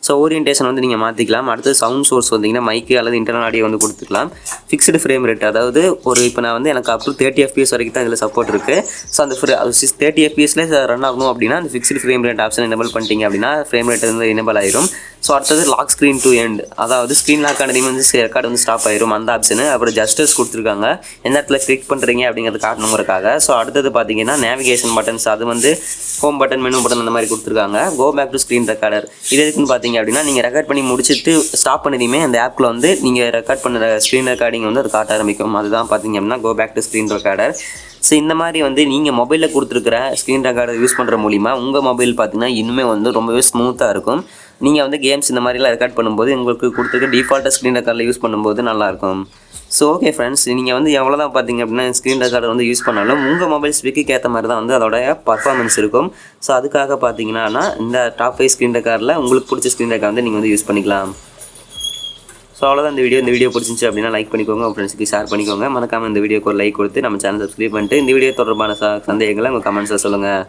ஸோ ஓரியன்டேஷன் வந்து நீங்கள் மாற்றிக்கலாம். அடுத்து சவுண்ட் சோர்ஸ் வந்தீங்கன்னா மைக்கு அல்லது இன்டர்னல் ஆடியோ வந்து கொடுத்துக்கலாம். ஃபிக்ஸ்டு ஃப்ரேம் ரேட், அதாவது இப்போ நான் வந்து எனக்கு அப் டு 30 FPS வரைக்கும் தான் இதில் சப்போர்ட் இருக்குது. ஸோ அந்த 30 FPSலேயே ரன் ஆகணும் அப்படின்னா அந்த fixed frame rate option enable பண்ணிட்டீங்க அப்படின்னா ஃப்ரேம் ரேட் வந்து எனேபிள் ஆயிரும். ஸோ அடுத்தது லாக் ஸ்க்ரீன் டு எண்ட், அதாவது ஸ்க்ரீன் லாக் ஆனதையும் வந்து ரெக்கார்டு வந்து ஸ்டாப் ஆயிரும். அந்த ஆப்ஷனு, அப்புறம் ஜஸ்டஸ் கொடுத்துருக்காங்க, எந்த இடத்துல கிளிக் பண்ணுறீங்க அப்படிங்கிறது காட்டணுங்கிறதுக்காக. ஸோ அடுத்தது பார்த்தீங்கன்னா நேவிகேஷன் பட்டன்ஸ், அது வந்து ஹோம் பட்டன், மெனு பட்டன் அந்த மாதிரி கொடுத்துருக்காங்க. Go back to screen recorder, இது எதுக்குன்னு பார்த்தீங்க அப்படின்னா நீங்கள் ரெக்கார்ட் பண்ணி முடிச்சுட்டு ஸ்டாப் பண்ணதுமே அந்த ஆப்பில் வந்து நீங்கள் ரெக்கார்ட் பண்ணுற ஸ்க்ரீன் ரெக்கார்டிங் வந்து அது காட்ட ஆரம்பிக்கும். அதுதான் பார்த்தீங்க அப்படின்னா go back to screen recorder. So இந்த மாதிரி வந்து நீங்கள் மொபைலில் கொடுத்துருக்கிற ஸ்க்ரீன் ரெக்கார்டர் யூஸ் பண்ணுற மூலிமா உங்கள் மொபைல் பார்த்தீங்கன்னா இன்னுமே வந்து ரொம்பவே ஸ்மூத்தாக இருக்கும். நீங்கள் வந்து கேம்ஸ் இந்த மாதிரிலாம் ரெக்கார்ட் பண்ணும்போது உங்களுக்கு கொடுத்துருக்க டிஃபால்ட்டாக ஸ்க்ரீன் ரெக்கார்டில் யூஸ் பண்ணும்போது நல்லாயிருக்கும். ஸோ ஓகே ஃப்ரெண்ட்ஸ், நீங்கள் வந்து எவ்வளோ தான் பார்த்தீங்க அப்படின்னா ஸ்க்ரீன் ரெக்கார்டர் வந்து யூஸ் பண்ணாலும் உங்கள் மொபைல் ஸ்பெக்குக்கு ஏற்ற மாதிரி தான் வந்து அதோடைய பர்ஃபார்மன்ஸ் இருக்கும். ஸோ அதுக்காக பார்த்தீங்கன்னா இந்த டாப் 5 ஸ்க்ரீன் ரெக்கார்டில் உங்களுக்கு பிடிச்ச ஸ்க்ரீன் ரெக்கார்ட் வந்து நீங்கள் வந்து யூஸ் பண்ணிக்கலாம். ஸோ அவ்வளோதான் இந்த வீடியோ பிடிச்சிருந்துச்சு அப்படின்னா லைக் பண்ணிக்கோங்க, உங்கள் ஃப்ரெண்ட்ஸுக்கு ஷேர் பண்ணிக்கோங்க. மறக்காமல் இந்த வீடியோக்கு ஒரு லைக் கொடுத்து நம்ம சேனல் சப்ஸ்கிரைப் பண்ணிட்டு இந்த வீடியோ தொடர்பான சந்தேகங்களை உங்கள் கமெண்ட்ஸில் சொல்லுங்கள்.